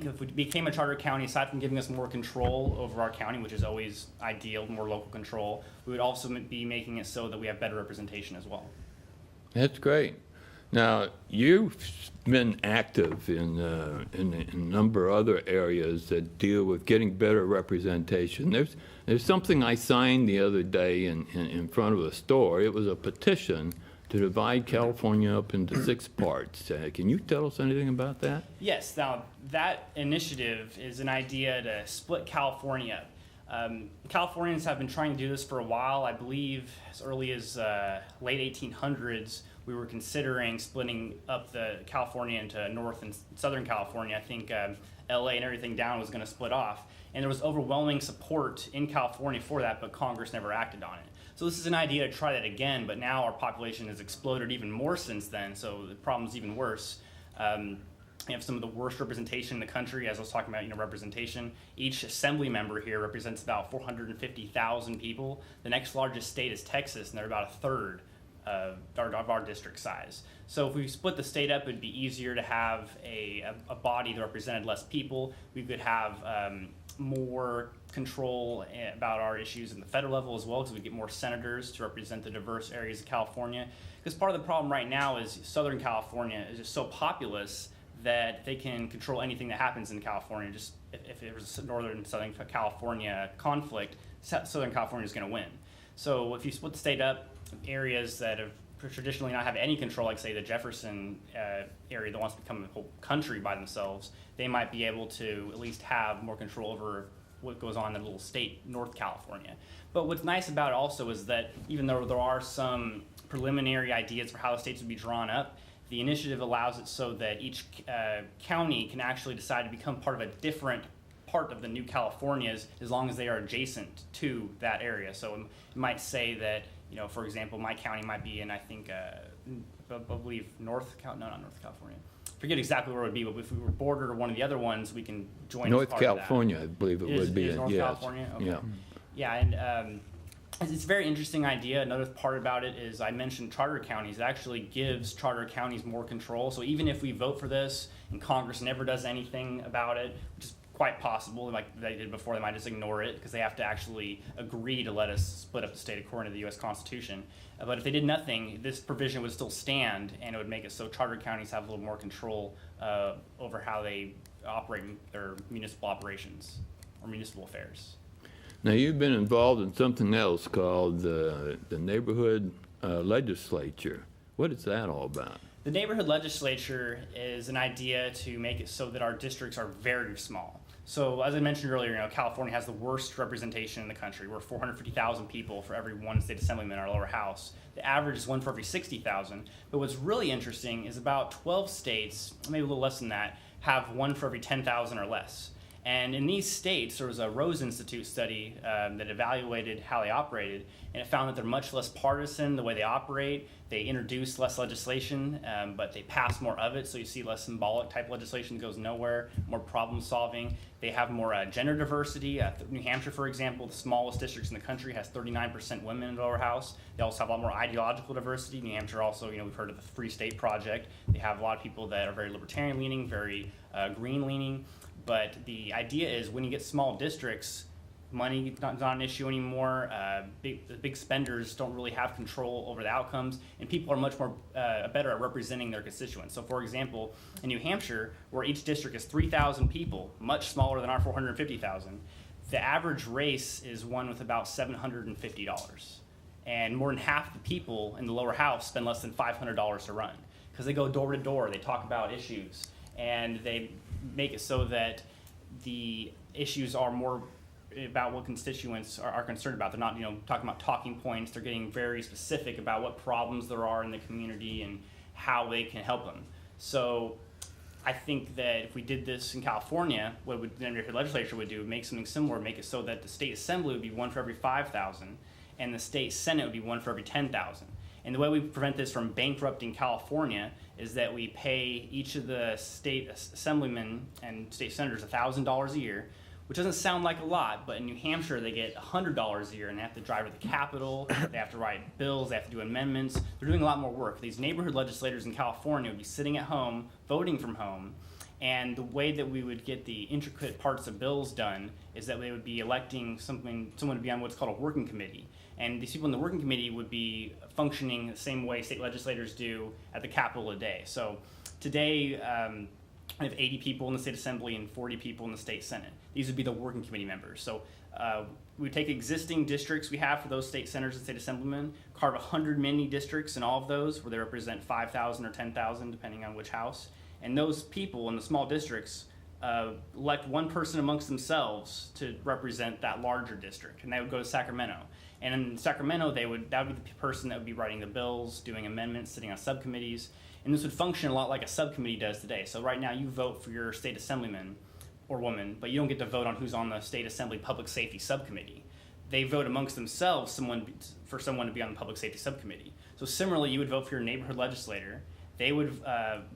if we became a charter county, aside from giving us more control over our county, which is always ideal, more local control, we would also be making it so that we have better representation as well. That's great. Now, you've been active in a number of other areas that deal with getting better representation. There's something I signed the other day in front of a store. It was a petition to divide California up into 6 parts. Can you tell us anything about that? Yes. Now, that initiative is an idea to split California up. Californians have been trying to do this for a while. I believe as early as late 1800s, we were considering splitting up the California into North and Southern California. I think LA and everything down was going to split off. And there was overwhelming support in California for that, but Congress never acted on it. So this is an idea to try that again, but now our population has exploded even more since then, so the problem's even worse. We have some of the worst representation in the country, as I was talking about, representation. Each assembly member here represents about 450,000 people. The next largest state is Texas, and they're about a third of our district size. So if we split the state up, it'd be easier to have a body that represented less people. We could have more control about our issues in the federal level as well, because we get more senators to represent the diverse areas of California. Because part of the problem right now is Southern California is just so populous that they can control anything that happens in California. Just if there was a Northern and Southern California conflict, Southern California is going to win. So if you split the state up, areas that have traditionally not have any control, like say the Jefferson area that wants to become a whole country by themselves, they might be able to at least have more control over what goes on in the little state, North California. But what's nice about it also is that even though there are some preliminary ideas for how the states would be drawn up, the initiative allows it so that each county can actually decide to become part of a different part of the new Californias as long as they are adjacent to that area. So it might say that, for example, my county might be in, I think, I believe not North California. I forget exactly where it would be, but if we were bordered or one of the other ones, we can join North as part California, of that. I believe it would be. Is North yes. California? Okay. Yeah. Yeah, and it's a very interesting idea. Another part about it is I mentioned charter counties. It actually gives charter counties more control. So even if we vote for this and Congress never does anything about it, which is quite possible, like they did before, they might just ignore it because they have to actually agree to let us split up the state according to the U.S. Constitution. But if they did nothing, this provision would still stand, and it would make it so charter counties have a little more control over how they operate their municipal operations or municipal affairs. Now, you've been involved in something else called the neighborhood legislature. What is that all about? The neighborhood legislature is an idea to make it so that our districts are very small. So as I mentioned earlier, California has the worst representation in the country. We're 450,000 people for every one state assemblyman in our lower house. The average is one for every 60,000. But what's really interesting is about 12 states, maybe a little less than that, have one for every 10,000 or less. And in these states, there was a Rose Institute study that evaluated how they operated, and it found that they're much less partisan the way they operate. They introduce less legislation, but they pass more of it, so you see less symbolic type legislation that goes nowhere, more problem solving. They have more gender diversity. New Hampshire, for example, the smallest districts in the country, has 39% women in the lower house. They also have a lot more ideological diversity. New Hampshire also, we've heard of the Free State Project. They have a lot of people that are very libertarian leaning, very green leaning. But the idea is when you get small districts, money is not an issue anymore. Big spenders don't really have control over the outcomes, and people are much more better at representing their constituents. So, for example, in New Hampshire, where each district is 3,000 people, much smaller than our 450,000, the average race is one with about $750. And more than half the people in the lower house spend less than $500 to run because they go door to door, they talk about issues, and they make it so that the issues are more about what constituents are concerned about. They're not, talking about talking points. They're getting very specific about what problems there are in the community and how they can help them. So I think that if we did this in California, what the neighborhood legislature would do would make something similar, make it so that the state assembly would be one for every 5,000 and the state senate would be one for every 10,000. And the way we prevent this from bankrupting California is that we pay each of the state assemblymen and state senators $1,000 a year, which doesn't sound like a lot, but in New Hampshire they get $100 a year and they have to drive to the Capitol, they have to write bills, they have to do amendments. They're doing a lot more work. These neighborhood legislators in California would be sitting at home, voting from home, And the way that we would get the intricate parts of bills done is that they would be electing someone to be on what's called a working committee. And these people in the working committee would be functioning the same way state legislators do at the Capitol today. So today, we have 80 people in the state assembly and 40 people in the state senate. These would be the working committee members. So we take existing districts we have for those state senators and state assemblymen, carve 100 mini districts in all of those where they represent 5,000 or 10,000, depending on which house. And those people in the small districts elect one person amongst themselves to represent that larger district, and they would go to Sacramento. And in Sacramento, that would be the person that would be writing the bills, doing amendments, sitting on subcommittees, and this would function a lot like a subcommittee does today. So right now, you vote for your state assemblyman or woman, but you don't get to vote on who's on the state assembly public safety subcommittee. They vote amongst themselves for someone to be on the public safety subcommittee. So similarly, you would vote for your neighborhood legislator. They would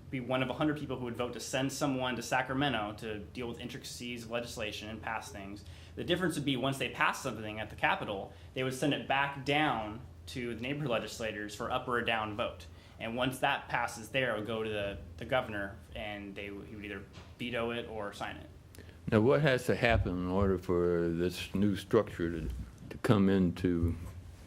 be one of 100 people who would vote to send someone to Sacramento to deal with intricacies of legislation and pass things. The difference would be once they pass something at the Capitol, they would send it back down to the neighborhood legislators for up or a down vote. And once that passes there, it would go to the governor, and he would either veto it or sign it. Now, what has to happen in order for this new structure to come into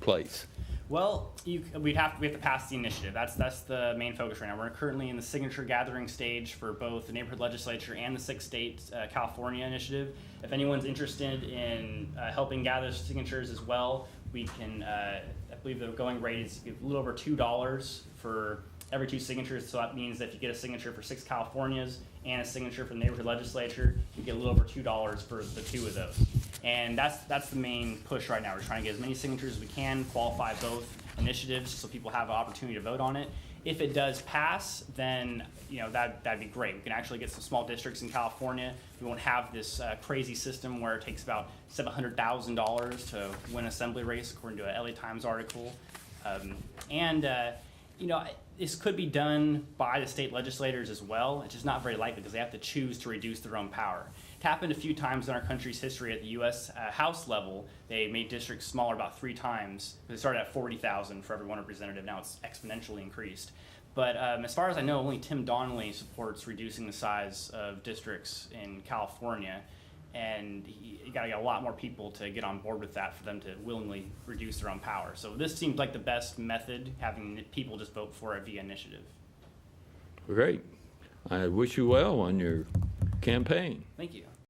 place? Well, we have to pass the initiative. That's the main focus right now. We're currently in the signature gathering stage for both the neighborhood legislature and the 6-state California initiative. If anyone's interested in helping gather signatures as well, we can. I believe the going rate is a little over $2 for every 2 signatures. So that means that if you get a signature for 6 Californias and a signature for the neighborhood legislature, you get a little over $2 for the 2 of those. And that's the main push right now. We're trying to get as many signatures as we can, qualify both initiatives so people have an opportunity to vote on it. If it does pass, then that'd be great. We can actually get some small districts in California. We won't have this crazy system where it takes about $700,000 to win an assembly race, according to a LA Times article. This could be done by the state legislators as well. It's just not very likely because they have to choose to reduce their own power. It happened a few times in our country's history at the U.S. House level. They made districts smaller about 3 times. They started at 40,000 for every one representative. Now it's exponentially increased. But as far as I know, only Tim Donnelly supports reducing the size of districts in California. And you got to get a lot more people to get on board with that for them to willingly reduce their own power. So this seems like the best method, having people just vote for it via initiative. Great. I wish you well on your campaign. Thank you.